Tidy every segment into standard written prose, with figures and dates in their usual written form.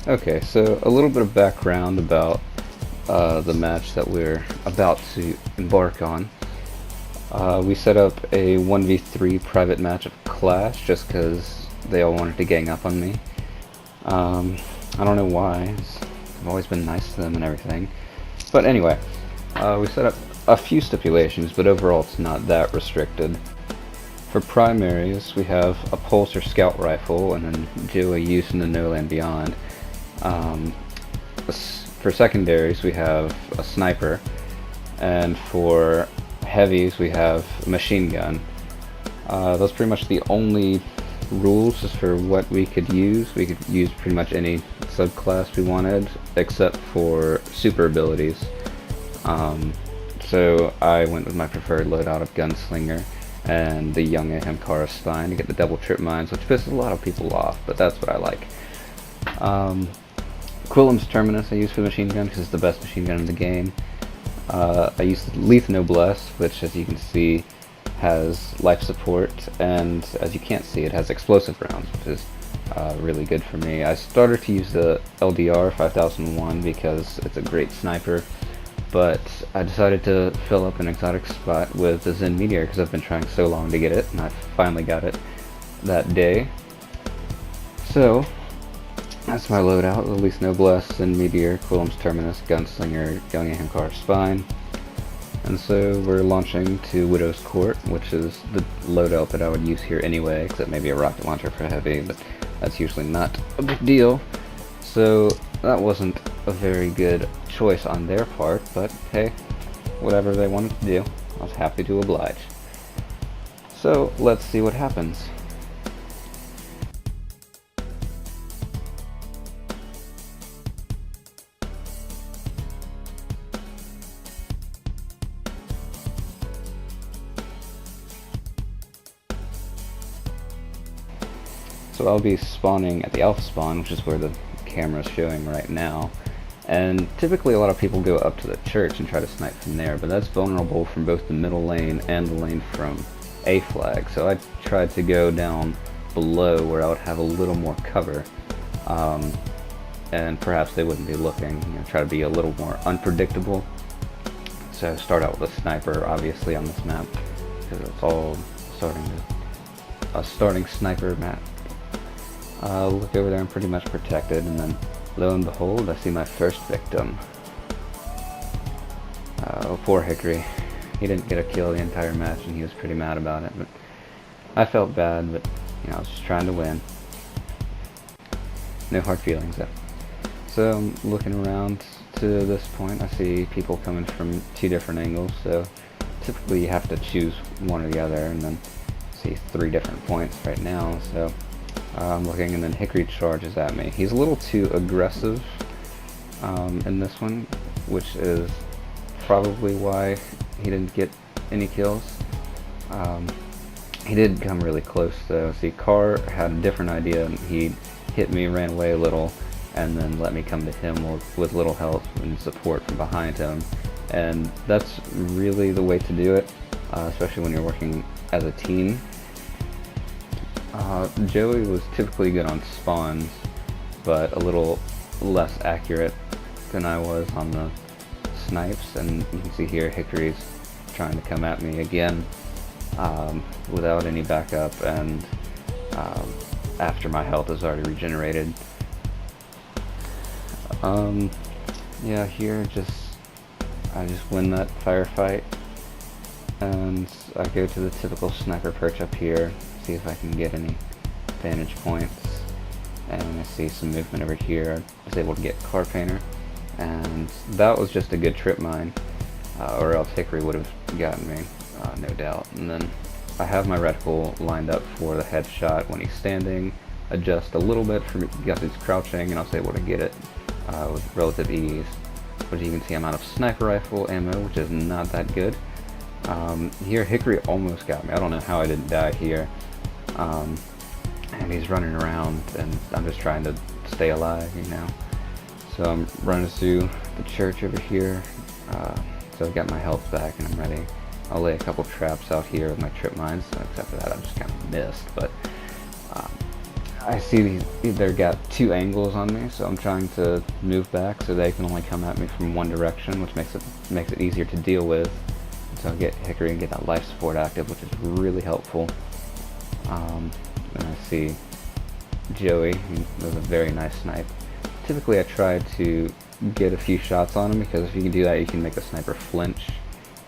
Okay, so a little bit of background about the match that we're about to embark on. We set up a 1v3 private match of Clash just because they all wanted to gang up on me. I don't know why. I've always been nice to them and everything. But anyway, we set up a few stipulations, but overall it's not that restricted. For primaries, we have a pulse or scout rifle, and then do a use in the No Land Beyond. Um, for secondaries, we have a sniper, and for heavies, we have a machine gun. Those are pretty much the only rules as for what we could use. We could use pretty much any subclass we wanted, except for super abilities. So I went with my preferred loadout of Gunslinger and the young Hamkara Spine to get the double trip mines, which pisses a lot of people off, but that's what I like. Quillam's Terminus I use for the machine gun because it's the best machine gun in the game. I use Leaf Noblesse, which as you can see has life support, and as you can't see it has explosive rounds, which is really good for me. I started to use the LDR 5001 because it's a great sniper, but I decided to fill up an exotic spot with the Zen Meteor because I've been trying so long to get it, and I finally got it that day. So that's my loadout: the Least Noblesse, Zen Meteor, Quillam's Terminus, Gunslinger, Gunningham Car Spine. And so we're launching to Widow's Court, which is the loadout that I would use here anyway, except maybe a rocket launcher for heavy, but that's usually not a big deal. So that wasn't a very good choice on their part, but hey, whatever they wanted to do, I was happy to oblige. So let's see what happens. So I'll be spawning at the alpha spawn, which is where the camera's showing right now. And typically a lot of people go up to the church and try to snipe from there, but that's vulnerable from both the middle lane and the lane from A flag. So I tried to go down below where I would have a little more cover. And perhaps they wouldn't be looking, try to be a little more unpredictable. So start out with a sniper, obviously, on this map, because it's all a starting sniper map. Look over there, I'm pretty much protected, and then lo and behold, I see my first victim. Oh, poor Hickory. He didn't get a kill the entire match, and he was pretty mad about it, but I felt bad, but I was just trying to win. No hard feelings though. So I'm looking around to this point. I see people coming from two different angles, so typically you have to choose one or the other, and then see 3 different points right now. So I'm looking, and then Hickory charges at me. He's a little too aggressive in this one, which is probably why he didn't get any kills. He did come really close though. See, Carr had a different idea, and he hit me, ran away a little, and then let me come to him with little help and support from behind him. And that's really the way to do it, especially when you're working as a team. Joey was typically good on spawns, but a little less accurate than I was on the snipes, and you can see here Hickory's trying to come at me again without any backup, and after my health is already regenerated. Yeah, here I just win that firefight, and I go to the typical sniper perch up here, see if I can get any vantage points, and I see some movement over here. I was able to get Car Painter, and that was just a good trip mine, or else Hickory would have gotten me, no doubt. And then I have my reticle lined up for the headshot when he's standing, adjust a little bit for because he's crouching, and I was able to get it with relative ease. But you can see I'm out of sniper rifle ammo, which is not that good. Here Hickory almost got me. I don't know how I didn't die here. And he's running around, and I'm just trying to stay alive, So I'm running through the church over here. So I've got my health back, and I'm ready. I'll lay a couple traps out here with my trip mines, except for that I just kind of missed. But I see they've got two angles on me, so I'm trying to move back so they can only come at me from one direction, which makes it easier to deal with. So I'll get Hickory and get that life support active, which is really helpful. And I see Joey, who does a very nice snipe. Typically I try to get a few shots on him, because if you can do that you can make the sniper flinch,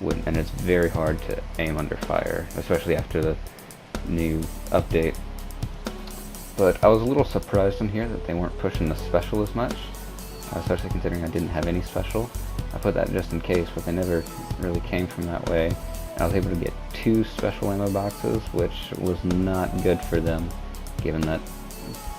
and it's very hard to aim under fire, especially after the new update. But I was a little surprised in here that they weren't pushing the special as much, especially considering I didn't have any special. I put that just in case, but they never really came from that way. I was able to get 2 special ammo boxes, which was not good for them, given that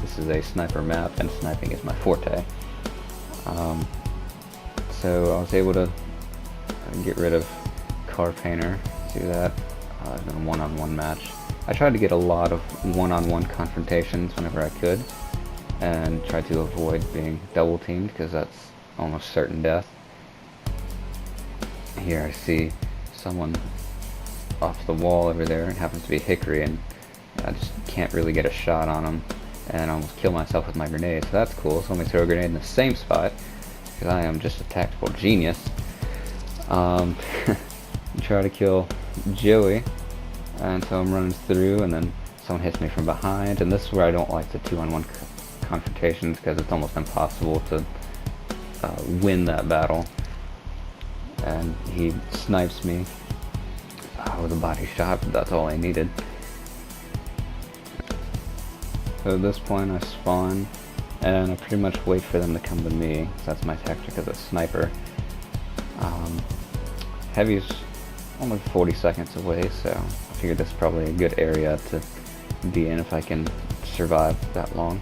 this is a sniper map and sniping is my forte. So I was able to get rid of Car Painter, do that in a one-on-one match. I tried to get a lot of one-on-one confrontations whenever I could, and tried to avoid being double teamed, because that's almost certain death. Here I see someone off the wall over there, and happens to be Hickory, and I just can't really get a shot on him, and I almost kill myself with my grenade, so that's cool. So let me throw a grenade in the same spot, because I am just a tactical genius. Try to kill Joey, and so I'm running through, and then someone hits me from behind, and this is where I don't like the 2-on-1 confrontations, because it's almost impossible to win that battle. And he snipes me with a body shot, but that's all I needed. So at this point I spawn, and I pretty much wait for them to come to me, so that's my tactic as a sniper. Heavy's only 40 seconds away, so I figured this is probably a good area to be in if I can survive that long.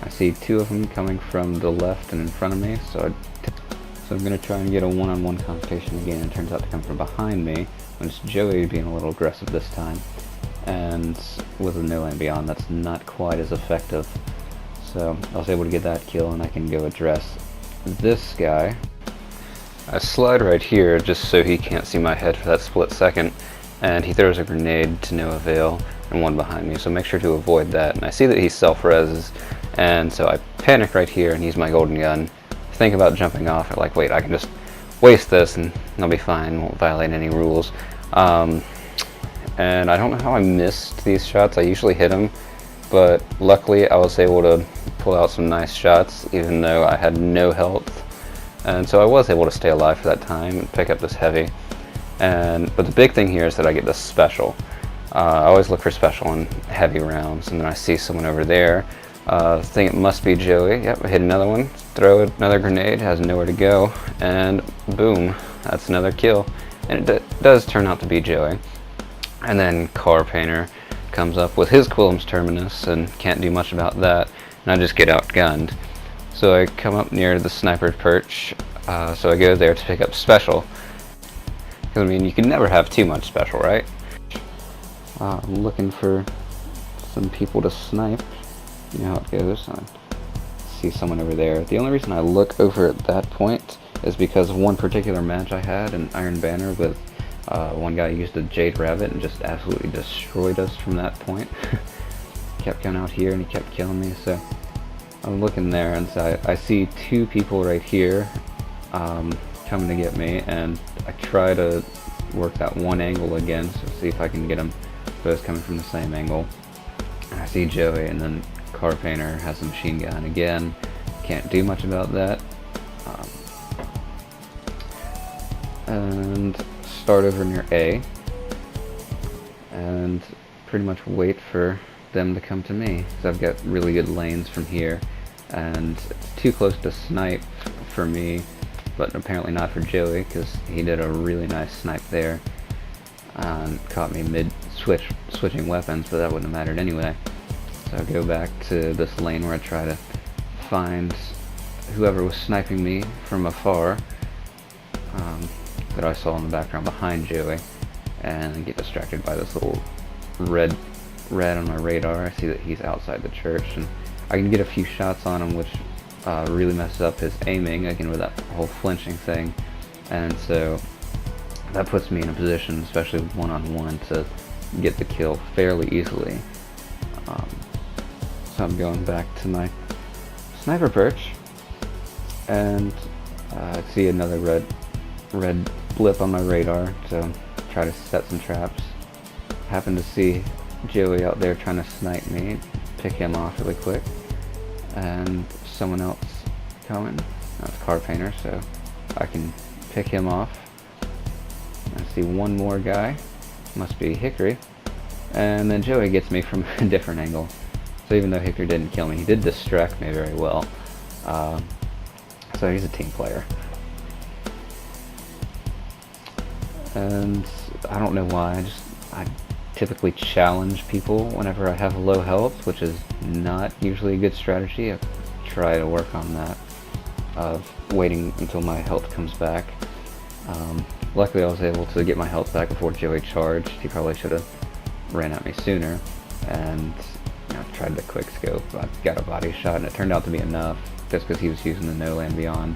I see 2 of them coming from the left and in front of me, so I'm going to try and get a one-on-one confrontation again. It turns out to come from behind me, when it's Joey being a little aggressive this time, and with a no land beyond, that's not quite as effective. So I was able to get that kill, and I can go address this guy. I slide right here just so he can't see my head for that split second, and he throws a grenade to no avail, and one behind me, so make sure to avoid that. And I see that he self-reses, and so I panic right here and use my golden gun. Think about jumping off, and like, wait, I can just waste this and I'll be fine, won't violate any rules. And I don't know how I missed these shots. I usually hit them, but luckily I was able to pull out some nice shots even though I had no health. And so I was able to stay alive for that time and pick up this heavy. But the big thing here is that I get this special. I always look for special in heavy rounds, and then I see someone over there. Think it must be Joey. Yep, I hit another one, throw another grenade, has nowhere to go, and boom, that's another kill. And it does turn out to be Joey. And then Car Painter comes up with his Quillam's Terminus and can't do much about that, and I just get outgunned. So I come up near the sniper perch, so I go there to pick up special. Because I mean, you can never have too much special, right? I'm looking for some people to snipe. You know how it goes. I see someone over there. The only reason I look over at that point is because of one particular match I had in Iron Banner with one guy used a Jade Rabbit and just absolutely destroyed us from that point. Kept coming out here and he kept killing me, so I'm looking there, and so I see 2 people right here coming to get me, and I try to work that one angle again, so see if I can get them both coming from the same angle. I see Joey, and then Car Painter has a machine gun again. Can't do much about that. And start over near A, and pretty much wait for them to come to me, because I've got really good lanes from here, and it's too close to snipe for me, but apparently not for Joey, because he did a really nice snipe there, and caught me mid-switching weapons, but that wouldn't have mattered anyway. So I go back to this lane where I try to find whoever was sniping me from afar, that I saw in the background behind Joey, and get distracted by this little red on my radar. I see that he's outside the church, and I can get a few shots on him, which really messes up his aiming, again with that whole flinching thing, and so that puts me in a position, especially one-on-one, to get the kill fairly easily. So I'm going back to my sniper perch, and I see another red blip on my radar, so try to set some traps. Happen to see Joey out there trying to snipe me, pick him off really quick, and someone else coming. That's Car Painter, so I can pick him off. I see one more guy, must be Hickory, and then Joey gets me from a different angle. So even though Hickory didn't kill me, he did distract me very well. So he's a team player. And I don't know why, I typically challenge people whenever I have low health, which is not usually a good strategy. I try to work on that, of waiting until my health comes back. Luckily I was able to get my health back before Joey charged. He probably should have ran at me sooner, and tried the quick scope. I got a body shot and it turned out to be enough, just because he was using the no land beyond.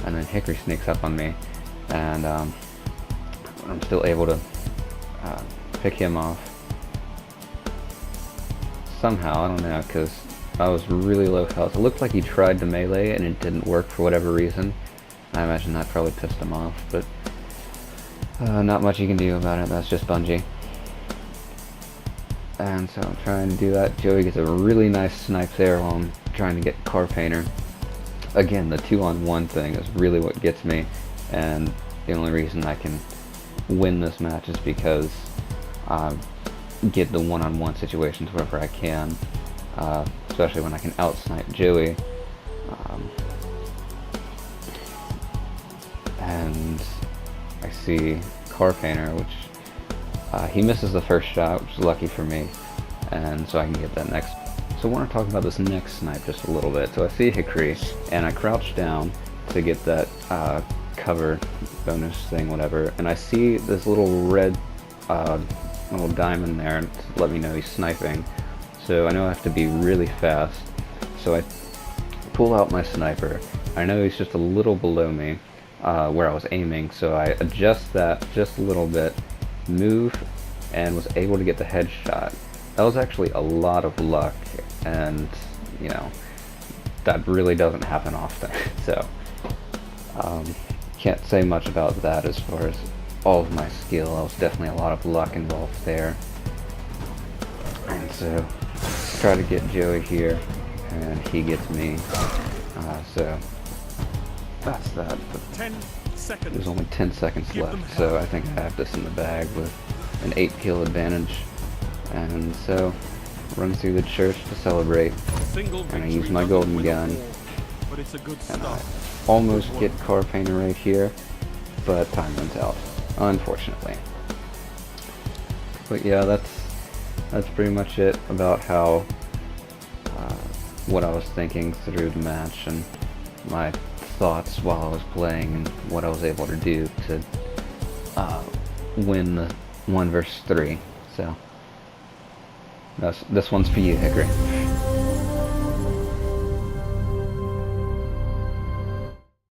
And then Hickory sneaks up on me, and I'm still able to pick him off somehow. I don't know, because I was really low health. It looked like he tried to melee and it didn't work for whatever reason. I imagine that probably pissed him off, but not much you can do about it. That's just Bungie. And so I'm trying to do that. Joey gets a really nice snipe there while I'm trying to get Car Painter. Again, the 2-on-1 thing is really what gets me, and the only reason I can win this match is because I get the 1-on-1 situations wherever I can, especially when I can out-snipe Joey. And I see Car Painter, which he misses the first shot, which is lucky for me, and so I can get that next. So I want to talk about this next snipe just a little bit. So I see Hickory, and I crouch down to get that cover bonus thing, whatever, and I see this little red little diamond there to let me know he's sniping. So I know I have to be really fast. So I pull out my sniper. I know he's just a little below me where I was aiming, so I adjust that just a little bit, move, and was able to get the headshot. That was actually a lot of luck, and that really doesn't happen often. So can't say much about that as far as all of my skill. There was definitely a lot of luck involved there. And so try to get Joey here, and he gets me. So that's that. But 10 seconds. there's only 10 seconds left, so I think I have this in the bag with an 8-kill advantage. And so run through the church to celebrate, and I use my golden gun, but it's a good and start. I almost get Car Painter right here, but time runs out, unfortunately. But yeah, that's pretty much it about how what I was thinking through the match, and my thoughts while I was playing, and what I was able to do to win the 1 versus 3. So this one's for you, Hickory.